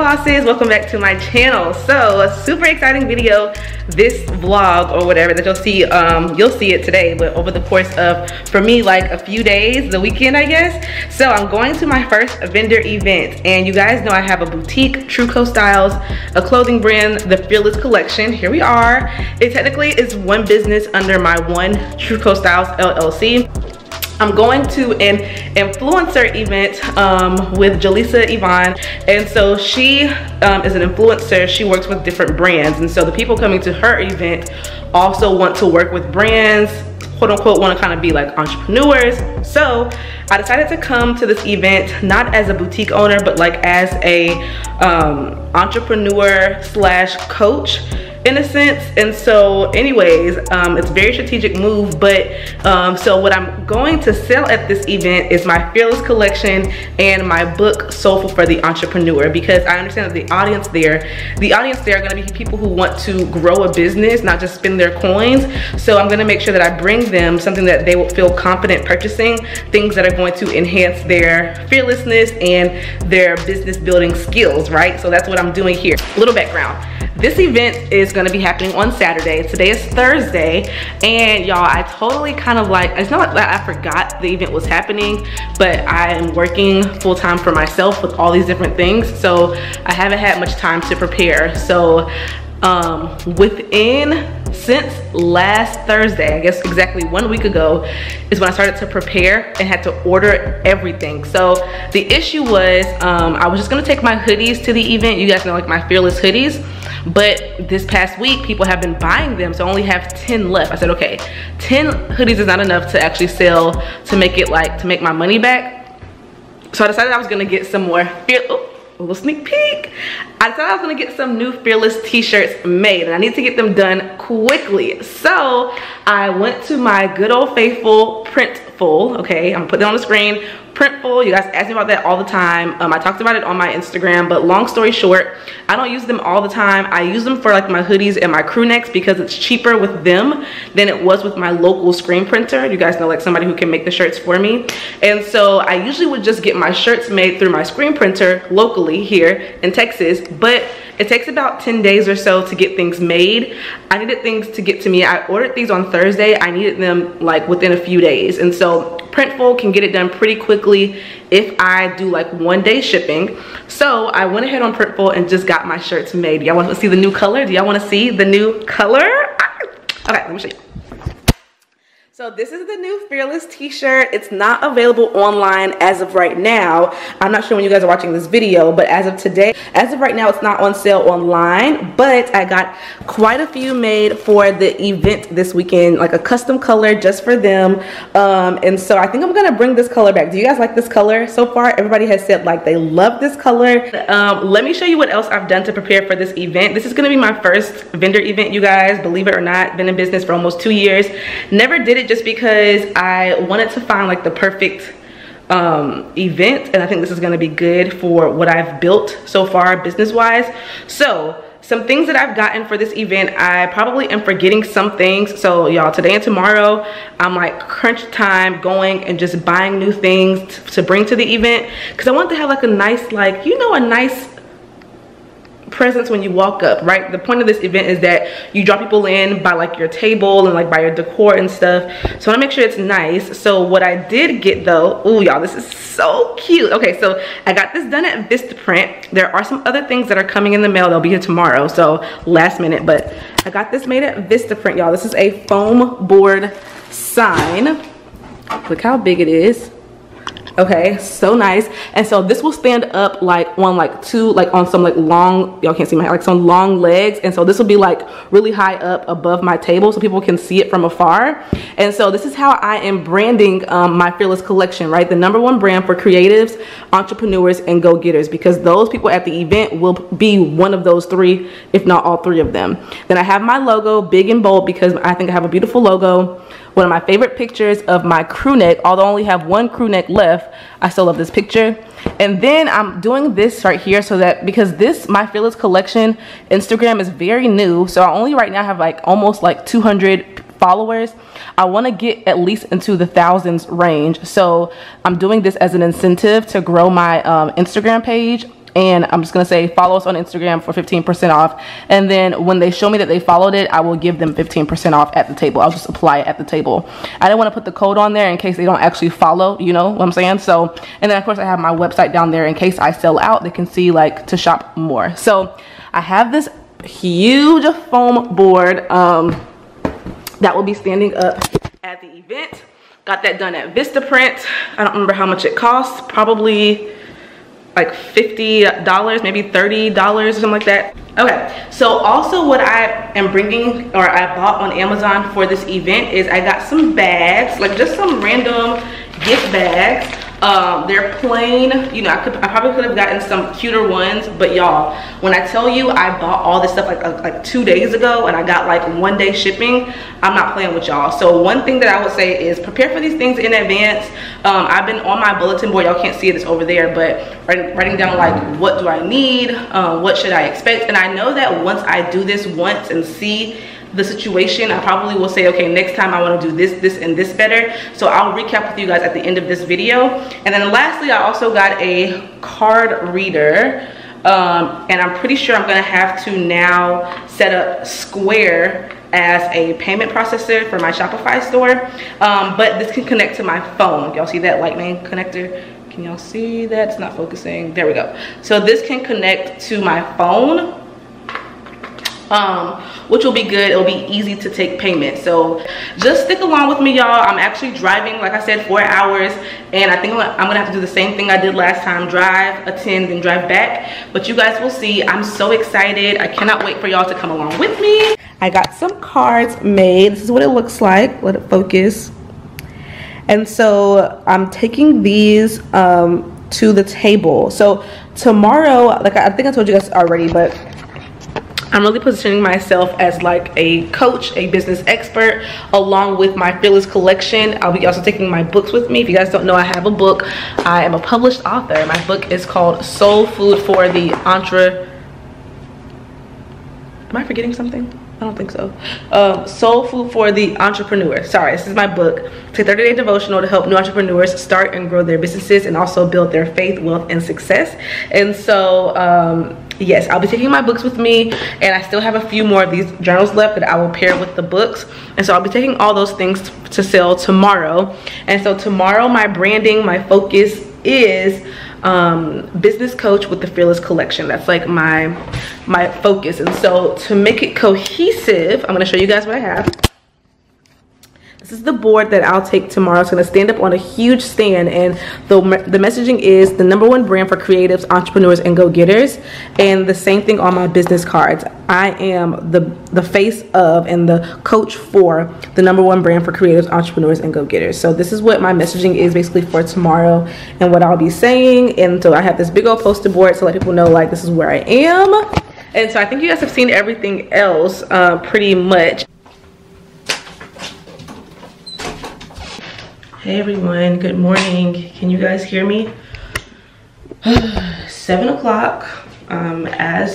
bosses, welcome back to my channel. So a super exciting video, this vlog or whatever that you'll see it today, but over the course of, for me, like a few days, the weekend I guess. So I'm going to my first vendor event, and you guys know I have a boutique, Truco Styles, a clothing brand, the Fearless Collection. Here we are. It technically is one business under my one Truco Styles LLC. I'm going to an influencer event with Jaleesa Yvonne, and so she is an influencer. She works with different brands, and so the people coming to her event also want to work with brands, quote unquote, want to kind of be like entrepreneurs. So I decided to come to this event not as a boutique owner, but like as a entrepreneur slash coach in a sense. And so anyways, it's a very strategic move, but so what I'm going to sell at this event is my Fearless collection and my book Soulful for the Entrepreneur, because I understand that the audience there are going to be people who want to grow a business, not just spend their coins. So I'm going to make sure that I bring them something that they will feel confident purchasing, things that are going to enhance their fearlessness and their business building skills, right? So that's what I'm doing here. A little background. This event is going to be happening on Saturday. Today is Thursday, and y'all, I totally kind of like, it's not like that I forgot the event was happening, but I am working full-time for myself with all these different things, so I haven't had much time to prepare. So since last Thursday, I guess exactly 1 week ago, is when I started to prepare and had to order everything. So the issue was I was just gonna take my hoodies to the event. You guys know, like, my Fearless hoodies, but this past week people have been buying them, so I only have 10 left. I said, okay, 10 hoodies is not enough to actually sell, to make it like, to make my money back. So I decided I was gonna get some more a little sneak peek. I decided I was gonna get some new Fearless t-shirts made, and I need to get them done quickly. So I went to my good old faithful Printful. Okay, I'm gonna put it on the screen. Printful, you guys ask me about that all the time. I talked about it on my Instagram, but long story short, I don't use them all the time. I use them for like my hoodies and my crew necks because it's cheaper with them than it was with my local screen printer. You guys know, like, somebody who can make the shirts for me. And so I usually would just get my shirts made through my screen printer locally here in Texas, but it takes about 10 days or so to get things made. I needed things to get to me. I ordered these on Thursday. I needed them like within a few days. And so Printful can get it done pretty quickly if I do like 1-day shipping. So I went ahead on Printful and just got my shirts made. Y'all want to see the new color? Do y'all want to see the new color? Okay, let me show you. So this is the new Fearless t-shirt. It's not available online as of right now. I'm not sure when you guys are watching this video, but as of today, as of right now, it's not on sale online, but I got quite a few made for the event this weekend, like a custom color just for them. And so I think I'm gonna bring this color back. Do you guys like this color so far? Everybody has said like they love this color. Let me show you what else I've done to prepare for this event. This is gonna be my first vendor event, you guys, believe it or not. Been in business for almost 2 years. Never did it just because I wanted to find like the perfect event, and I think this is going to be good for what I've built so far business wise. So some things that I've gotten for this event, I probably am forgetting some things. So y'all, today and tomorrow I'm like crunch time going and just buying new things to bring to the event, because I want to have like a nice, like, you know, a nice presence when you walk up, right? The point of this event is that you draw people in by like your table and like by your decor and stuff. So I want to make sure it's nice. So what I did get though, oh y'all, this is so cute. Okay, so I got this done at Vistaprint. There are some other things that are coming in the mail. They'll be here tomorrow, so last minute, but I got this made at Vistaprint, y'all. This is a foam board sign. Look how big it is. Okay, so nice. And so this will stand up like on like on some like long, y'all can't see my hair, like some long legs, and so this will be like really high up above my table so people can see it from afar. And so this is how I am branding my Fearless collection, right? The #1 brand for creatives, entrepreneurs, and go-getters, because those people at the event will be one of those three, if not all three of them. Then I have my logo big and bold because I think I have a beautiful logo. One of my favorite pictures of my crew neck, although I only have one crew neck left, I still love this picture. And then I'm doing this right here so that, because this, my Fearless collection Instagram is very new, so I only right now have like almost like 200 followers. I want to get at least into the thousands range, so I'm doing this as an incentive to grow my Instagram page. and I'm just gonna say follow us on Instagram for 15% off. And then when they show me that they followed it, I will give them 15% off at the table. I'll just apply it at the table. I didn't want to put the code on there in case they don't actually follow, you know what I'm saying? So, and then of course I have my website down there in case I sell out, they can see like to shop more. So I have this huge foam board that will be standing up at the event. Got that done at Vistaprint. I don't remember how much it costs, probably like $50, maybe $30 or something like that. Okay, so also what I am bringing, or I bought on Amazon for this event, is I got some bags, like just some random gift bags. They're plain, you know, I probably could have gotten some cuter ones, but y'all, when I tell you I bought all this stuff like 2 days ago and I got like 1 day shipping, I'm not playing with y'all. So one thing that I would say is prepare for these things in advance. I've been on my bulletin board, y'all can't see it, it's over there, but writing down like what do I need, what should I expect. And I know that once I do this once and see the situation, I probably will say, okay, next time I want to do this and this better. So I'll recap with you guys at the end of this video. And then lastly, I also got a card reader, and I'm pretty sure I'm gonna have to now set up Square as a payment processor for my Shopify store. But this can connect to my phone. Y'all see that lightning connector? Can y'all see that? It's not focusing. There we go. So this can connect to my phone, which will be good. It'll be easy to take payment. So just stick along with me, y'all. I'm actually driving, like I said, 4 hours, and I think I'm gonna have to do the same thing I did last time: drive, attend, and drive back. But you guys will see. I'm so excited. I cannot wait for y'all to come along with me. I got some cards made. This is what it looks like. Let it focus. And so I'm taking these to the table. So tomorrow, like I think I told you guys already, but I'm really positioning myself as like a coach, a business expert, along with my Fearless collection. I'll be also taking my books with me. If you guys don't know, I have a book. I am a published author. My book is called Soul Food for the Am I forgetting something? I don't think so. Soul Food for the Entrepreneur. Sorry, this is my book. It's a 30-day devotional to help new entrepreneurs start and grow their businesses and also build their faith, wealth, and success. And so, yes, I'll be taking my books with me, and I still have a few more of these journals left that I will pair with the books. And so I'll be taking all those things to sell tomorrow. And so tomorrow, my branding, my focus is business coach with the Fearless collection. That's like my focus. And so to make it cohesive, I'm going to show you guys what I have. This is the board that I'll take tomorrow. It's going to stand up on a huge stand, and the messaging is the #1 brand for creatives, entrepreneurs, and go-getters. And the same thing on my business cards. I am the face of and the coach for the #1 brand for creatives, entrepreneurs, and go-getters. So this is what my messaging is basically for tomorrow and what I'll be saying. And so I have this big old poster board to let people know like this is where I am. And so I think you guys have seen everything else pretty much. Hey everyone, good morning. Can you guys hear me? 7 o'clock. I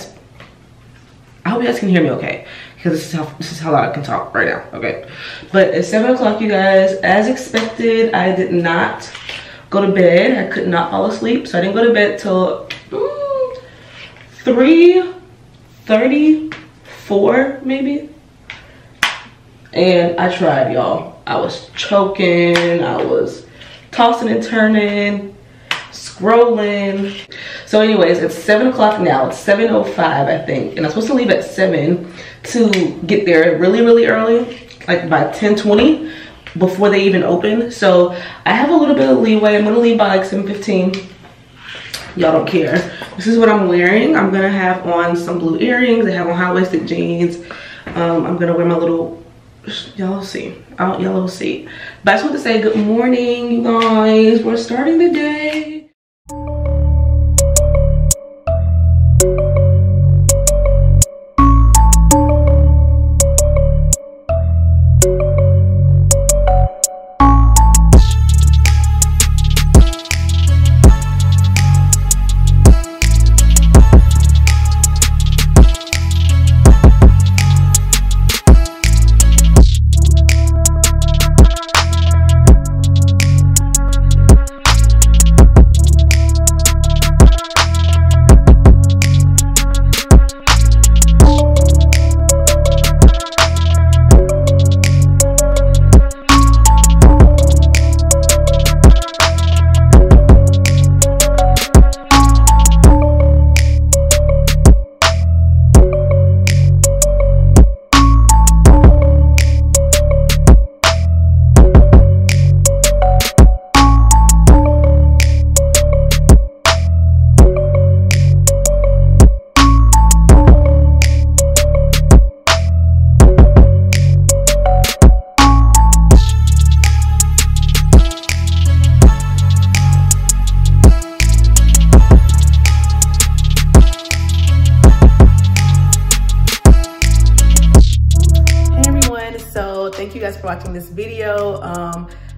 hope you guys can hear me okay, because this is how loud I can talk right now. Okay, but it's 7 o'clock, you guys. As expected, I did not go to bed. I could not fall asleep, so I didn't go to bed till 3:34 maybe. And I tried, y'all. I was choking, I was tossing and turning, scrolling. So anyways, it's 7 o'clock now. It's 7:05, I think. And I'm supposed to leave at 7 to get there really, really early, like by 10:20, before they even open. So I have a little bit of leeway. I'm gonna leave by like 7:15. Y'all don't care. This is what I'm wearing. I'm gonna have on some blue earrings. I have on high-waisted jeans. I'm gonna wear my little, y'all see, y'all will see. But I just want to say good morning, you guys. We're starting the day. thank you guys for watching this video.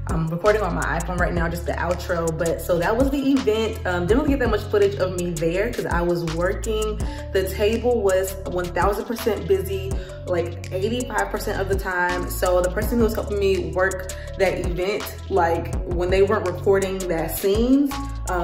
I'm recording on my iPhone right now, just the outro, but so that was the event. Didn't really get that much footage of me there because I was working. The table was 1000% busy, like 85% of the time. So the person who was helping me work that event, like when they weren't recording that scenes,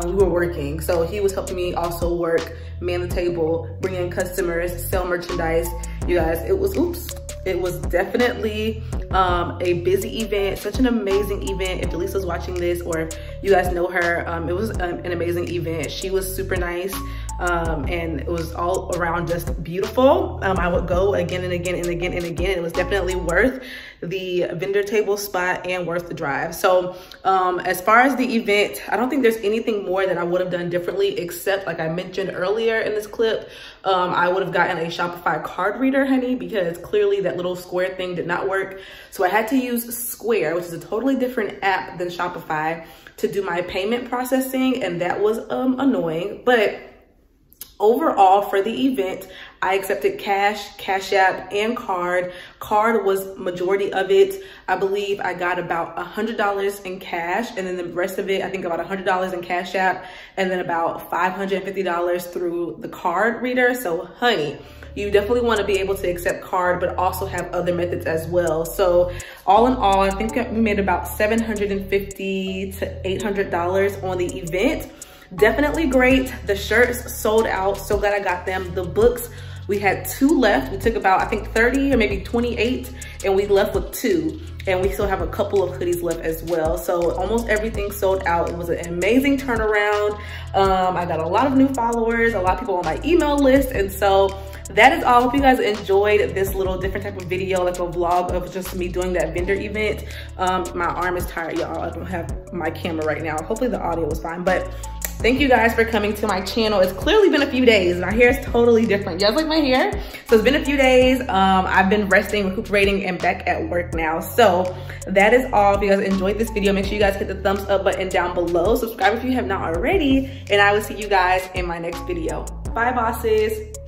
we were working. So he was helping me also work, man the table, bring in customers, sell merchandise. You guys, it was definitely a busy event, such an amazing event. If Jaleesa's watching this or if you guys know her, it was an amazing event. She was super nice and it was all around just beautiful. I would go again and again and again and again. It was definitely worth the vendor table spot and worth the drive. So as far as the event, I don't think there's anything more that I would have done differently, except like I mentioned earlier in this clip, I would have gotten a Shopify card reader, honey, because clearly that little Square thing did not work. So I had to use Square, which is a totally different app than Shopify, to do my payment processing, and that was annoying. But overall, for the event, I accepted cash, Cash App, and card. Card was majority of it. I believe I got about $100 in cash, and then the rest of it, I think about $100 in Cash App, and then about $550 through the card reader. So honey, you definitely want to be able to accept card, but also have other methods as well. So all in all, I think we made about $750 to $800 on the event. Definitely great. The shirts sold out. So glad I got them. The books, we had 2 left. We took about, I think 30 or maybe 28, and we left with 2. And we still have a couple of hoodies left as well. So almost everything sold out. It was an amazing turnaround. I got a lot of new followers, a lot of people on my email list. And so that is all. Hope you guys enjoyed this little different type of video, like a vlog of just me doing that vendor event. My arm is tired, y'all. I don't have my camera right now. Hopefully the audio was fine, but thank you guys for coming to my channel. It's clearly been a few days. My hair is totally different. You guys like my hair? So it's been a few days. I've been resting, recuperating, and back at work now. So that is all. If you guys enjoyed this video, make sure you guys hit the thumbs up button down below. Subscribe if you have not already, and I will see you guys in my next video. Bye, bosses.